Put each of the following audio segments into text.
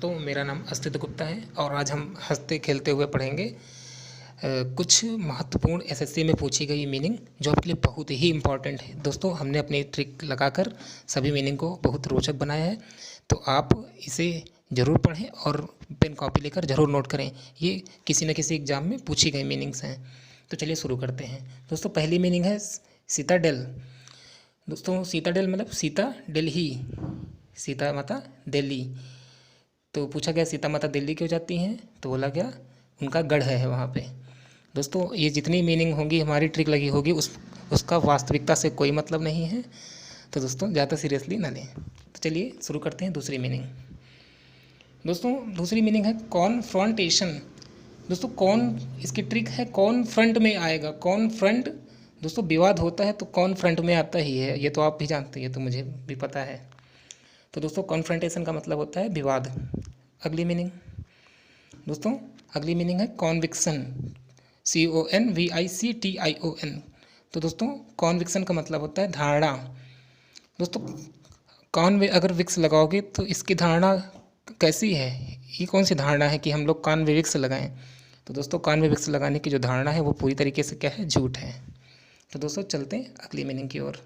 दोस्तों, मेरा नाम अस्तित गुप्ता है और आज हम हंसते खेलते हुए पढ़ेंगे कुछ महत्वपूर्ण एसएससी में पूछी गई मीनिंग जो आपके लिए बहुत ही इम्पॉर्टेंट है। दोस्तों, हमने अपनी ट्रिक लगाकर सभी मीनिंग को बहुत रोचक बनाया है, तो आप इसे ज़रूर पढ़ें और पेन कॉपी लेकर ज़रूर नोट करें। ये किसी न किसी एग्ज़ाम में पूछी गई मीनिंग्स हैं। तो चलिए शुरू करते हैं। दोस्तों, पहली मीनिंग है सीताडेल। दोस्तों, सीताडेल मतलब सीता दिल्ली, सीता माता दिल्ली। तो पूछा गया सीता माता दिल्ली क्यों जाती हैं, तो बोला गया उनका गढ़ है वहाँ पे। दोस्तों, ये जितनी मीनिंग होंगी हमारी ट्रिक लगी होगी उसका वास्तविकता से कोई मतलब नहीं है, तो दोस्तों ज़्यादा सीरियसली ना लें। तो चलिए शुरू करते हैं दूसरी मीनिंग। दोस्तों, दूसरी मीनिंग है कॉन्फ्रंटेशन। दोस्तों, कौन इसकी ट्रिक है, कौन फ्रंट में आएगा, कौन फ्रंट। दोस्तों, विवाद होता है तो कौन फ्रंट में आता ही है, ये तो आप भी जानते हैं, ये तो मुझे भी पता है। तो दोस्तों, कॉन्फ्रंटेशन का मतलब होता है विवाद। अगली मीनिंग दोस्तों, अगली मीनिंग है कॉन्विक्शन, CONVICTION। तो दोस्तों, कॉन्विक्शन का मतलब होता है धारणा। दोस्तों, कान में अगर विक्स लगाओगे तो इसकी धारणा कैसी है, ये कौन सी धारणा है कि हम लोग कान में विक्स लगाएं। तो दोस्तों, कान में विक्स लगाने की जो धारणा है वो पूरी तरीके से क्या है, झूठ है। तो दोस्तों, चलते हैं अगली मीनिंग की ओर।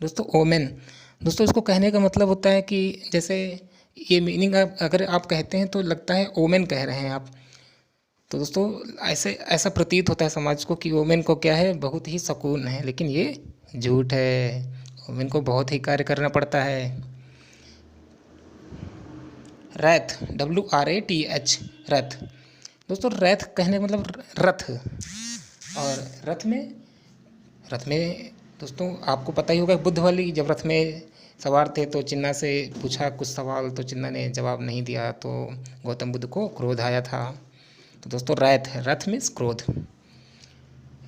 दोस्तों, ओमेन। दोस्तों, इसको कहने का मतलब होता है कि जैसे ये मीनिंग अगर आप कहते हैं तो लगता है ओमेन कह रहे हैं आप। तो दोस्तों, ऐसा प्रतीत होता है समाज को कि ओमेन को क्या है, बहुत ही सुकून है, लेकिन ये झूठ है। ओमेन को बहुत ही कार्य करना पड़ता है। रैथ, WRATH, रथ। दोस्तों, रैथ कहने का मतलब रथ, और रथ में दोस्तों आपको पता ही होगा, बुद्ध वाली जब रथ में सवार थे तो चिन्ना से पूछा कुछ सवाल, तो चिन्ना ने जवाब नहीं दिया, तो गौतम बुद्ध को क्रोध आया था। तो दोस्तों, रैथ, रथ मीन्स क्रोध,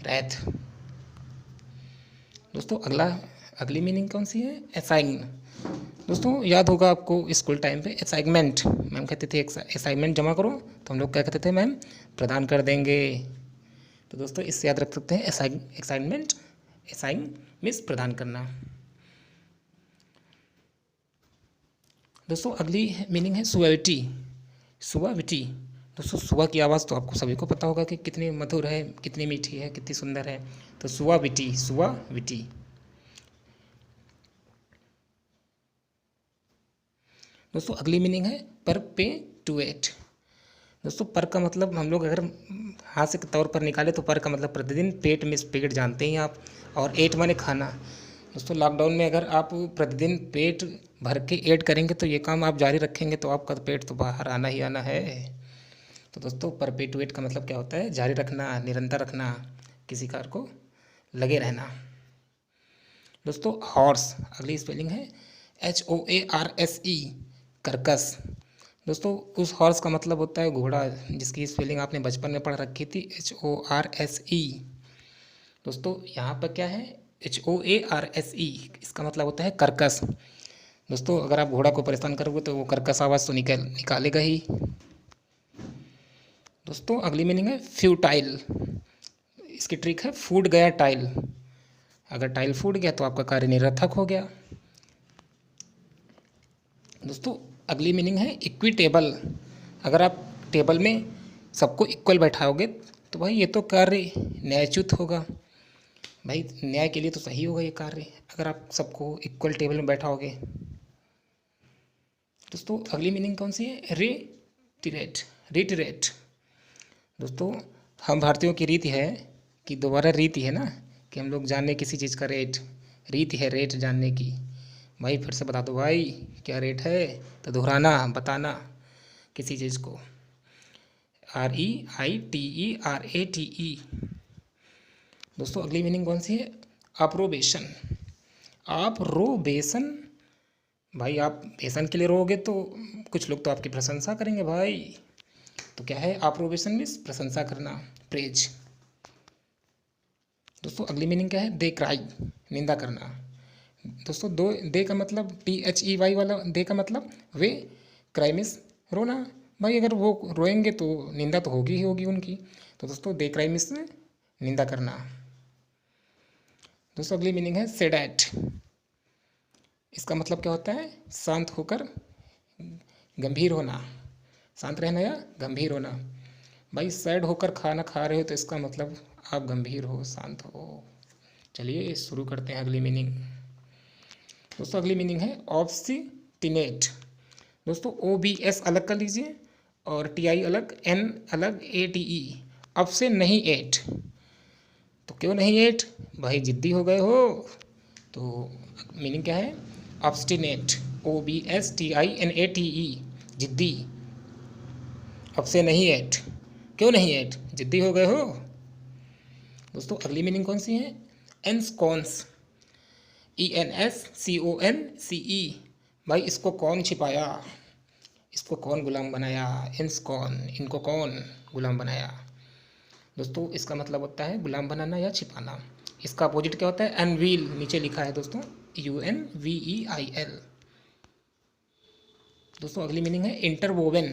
रैथ। दोस्तों, अगली मीनिंग कौन सी है, असाइन। दोस्तों, याद होगा आपको स्कूल टाइम पे असाइनमेंट, मैम कहते थे असाइनमेंट जमा करो, तो हम लोग क्या कहते थे, मैम प्रदान कर देंगे। तो दोस्तों, इससे याद रख सकते हैं असाइनमेंट, असाइन मीन्स प्रदान करना। दोस्तों, अगली मीनिंग है सुअविटी, सुअविटी। दोस्तों, सुआ की आवाज़ तो आपको सभी को पता होगा कि कितनी मधुर है, कितनी मीठी है, कितनी सुंदर है। तो सुअविटी, सुअविटी। दोस्तों, अगली मीनिंग है परपेटुएट। दोस्तों, पर का मतलब हम लोग अगर हास्य के तौर पर निकाले तो पर का मतलब प्रतिदिन, पेट में पेट जानते हैं आप, और एट माने खाना। दोस्तों, लॉकडाउन में अगर आप प्रतिदिन पेट भर के ऐड करेंगे तो ये काम आप जारी रखेंगे तो आपका पेट तो बाहर आना ही आना है। तो दोस्तों, परपेटुएट का मतलब क्या होता है, जारी रखना, निरंतर रखना, किसी कार्य को लगे रहना। दोस्तों, हॉर्स, अगली स्पेलिंग है HOARSE, कर्कश। दोस्तों, उस हॉर्स का मतलब होता है घोड़ा, जिसकी स्पेलिंग आपने बचपन में पढ़ रखी थी, HORSE। दोस्तों, यहाँ पर क्या है, HOARSE, इसका मतलब होता है कर्कश। दोस्तों, अगर आप घोड़ा को परेशान करोगे तो वो कर्कश आवाज़ तो निकालेगा ही। दोस्तों, अगली मीनिंग है फ्यूटाइल। इसकी ट्रिक है फूट गया टाइल। अगर टाइल फूट गया तो आपका कार्य निरर्थक हो गया। दोस्तों, अगली मीनिंग है इक्विटेबल। अगर आप टेबल में सबको इक्वल बैठाओगे तो भाई ये तो कार्य न्यायच्युत होगा, भाई न्याय के लिए तो सही होगा ये कार्य, अगर आप सबको इक्वल टेबल में बैठाओगे। दोस्तों, अगली मीनिंग कौन सी है, रिटिरेट, रिटिरेट। दोस्तों, हम भारतीयों की रीति है कि दोबारा रीति है ना, कि हम लोग जाने किसी चीज़ का रेट, रीति है रेट जानने की। भाई फिर से बता दो भाई क्या रेट है, तो दोहराना, बताना किसी चीज़ को। REITERATE। दोस्तों, अगली मीनिंग कौन सी है, अप्रोबेशन, अप्रोबेशन। भाई आप बेसन के लिए रोगे तो कुछ लोग तो आपकी प्रशंसा करेंगे भाई, तो क्या है, अप्रोबेशन मीन्स प्रशंसा करना, प्रेज। दोस्तों, अगली मीनिंग क्या है, दे क्राई, निंदा करना। दोस्तों, दे का मतलब THEY वाला दे का मतलब वे, क्राई मीन्स रोना। भाई अगर वो रोएंगे तो निंदा तो होगी ही होगी उनकी। तो दोस्तों, दे क्राई मीन्स निंदा करना। दोस्तों, अगली मीनिंग है सेडेट। इसका मतलब क्या होता है, शांत होकर गंभीर होना, शांत रहना या गंभीर होना। भाई सैड होकर खाना खा रहे हो तो इसका मतलब आप गंभीर हो, शांत हो। चलिए शुरू करते हैं अगली मीनिंग। दोस्तों अगली मीनिंग है ऑब्स्टिनेट। दोस्तों OBS अलग कर लीजिए और TI अलग, N अलग, ATE। अब से नहीं एट, तो क्यों नहीं एट? भाई जिद्दी हो गए हो। तो मीनिंग क्या है? ऑब्स्टिनेट, OBSTINATE, जिद्दी। अब से नहीं एट, क्यों नहीं एट? जिद्दी हो गए हो। दोस्तों अगली मीनिंग कौन सी है? एंस्कॉन्स, ENSCONCE। भाई इसको कौन छिपाया, इसको कौन गुलाम बनाया? एंस्कॉन, इनको कौन गुलाम बनाया? दोस्तों इसका मतलब होता है गुलाम बनाना या छिपाना। इसका अपोजिट क्या होता है? अनवील, नीचे लिखा है दोस्तों, UNVEIL। दोस्तों अगली मीनिंग है इंटरवोवेन।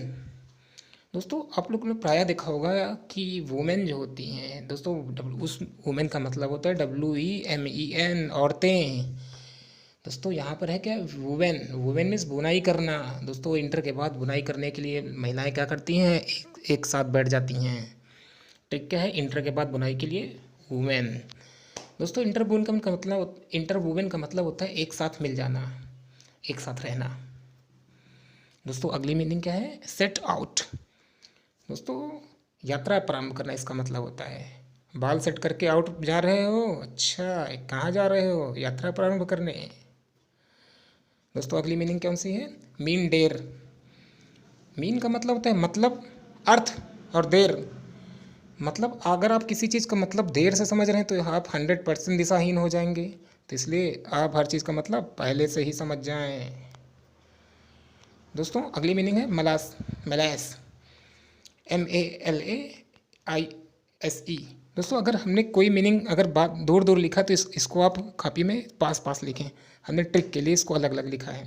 दोस्तों आप लोग ने प्रायः देखा होगा कि वुमेन जो होती हैं दोस्तों, उस वुमेन का मतलब होता है WEMEN, औरतें। दोस्तों यहाँ पर है क्या? वुमेन, वुमेन मीन्स बुनाई करना। दोस्तों इंटर के बाद बुनाई करने के लिए महिलाएं क्या करती हैं? एक साथ बैठ जाती हैं। ट्रिक क्या है? इंटर के बाद बुनाई के लिए वुमेन। दोस्तों इंटरवुमेन का मतलब होता है एक साथ मिल जाना, एक साथ रहना। दोस्तों अगली मीनिंग क्या है? Set out. दोस्तों यात्रा प्रारंभ करना इसका मतलब होता है। बाल सेट करके आउट जा रहे हो? अच्छा, कहाँ जा रहे हो? यात्रा प्रारंभ करने। दोस्तों अगली मीनिंग कौन सी है? Mean der. मीन का मतलब होता है मतलब, अर्थ, और देर मतलब अगर आप किसी चीज़ का मतलब देर से समझ रहे हैं तो आप 100% दिशाहीन हो जाएंगे। तो इसलिए आप हर चीज़ का मतलब पहले से ही समझ जाएं। दोस्तों अगली मीनिंग है मलास, मलैस, MALAISE। दोस्तों अगर हमने कोई मीनिंग अगर बात दूर दूर लिखा तो इसको आप कॉपी में पास पास लिखें। हमने ट्रिक के लिए इसको अलग अलग लिखा है।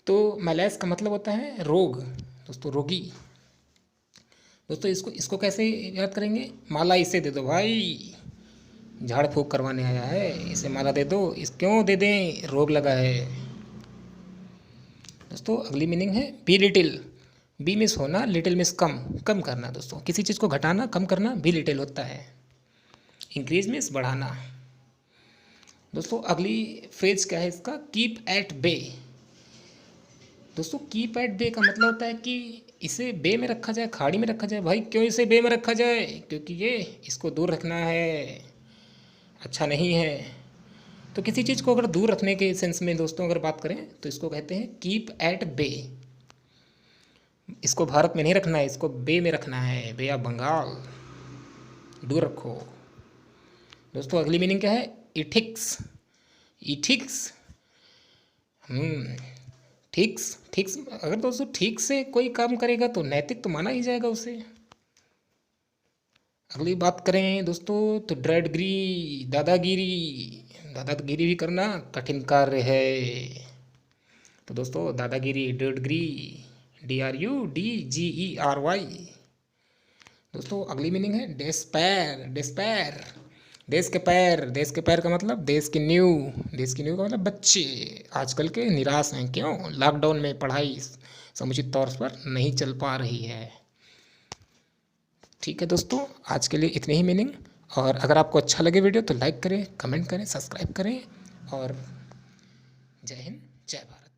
तो मलैस का मतलब होता है रोग, दोस्तों रोगी। दोस्तों इसको कैसे याद करेंगे? माला इसे दे दो भाई, झाड़ फूँक करवाने आया है, इसे माला दे दो। इस क्यों दे दें? रोग लगा है। दोस्तों अगली मीनिंग है बी लिटिल। बी मिस होना, लिटिल मिस कम, कम करना। दोस्तों किसी चीज़ को घटाना, कम करना बी लिटिल होता है। इंक्रीज मिस बढ़ाना। दोस्तों अगली फ्रेज क्या है इसका? Keep at bay. दोस्तों कीप एट बे का मतलब होता है कि इसे बे में रखा जाए, खाड़ी में रखा जाए। भाई क्यों इसे बे में रखा जाए? क्योंकि ये इसको दूर रखना है, अच्छा नहीं है। तो किसी चीज़ को अगर दूर रखने के सेंस में दोस्तों अगर बात करें तो इसको कहते हैं कीप एट बे। इसको भारत में नहीं रखना है, इसको बे में रखना है, बे ऑफ बंगाल, दूर रखो। दोस्तों अगली मीनिंग क्या है? इथिक्स, इथिक्स, ठिक्स, ठिक्स। अगर दोस्तों ठीक से कोई काम करेगा तो नैतिक तो माना ही जाएगा उसे। अगली बात करें दोस्तों तो ड्रेडगिरी, दादागिरी। दादागिरी भी करना कठिन कार्य है। तो दोस्तों दादागिरी, ड्रेडगिरी, DRUDGERY। दोस्तों अगली मीनिंग है डेस्पैर, डेस्पैर, देश के पैर। देश के पैर का मतलब देश की नींव, देश की नींव का मतलब बच्चे आजकल के निराश हैं। क्यों? लॉकडाउन में पढ़ाई समुचित तौर पर नहीं चल पा रही है। ठीक है दोस्तों, आज के लिए इतनी ही मीनिंग। और अगर आपको अच्छा लगे वीडियो तो लाइक करें, कमेंट करें, सब्सक्राइब करें। और जय हिंद, जय भारत।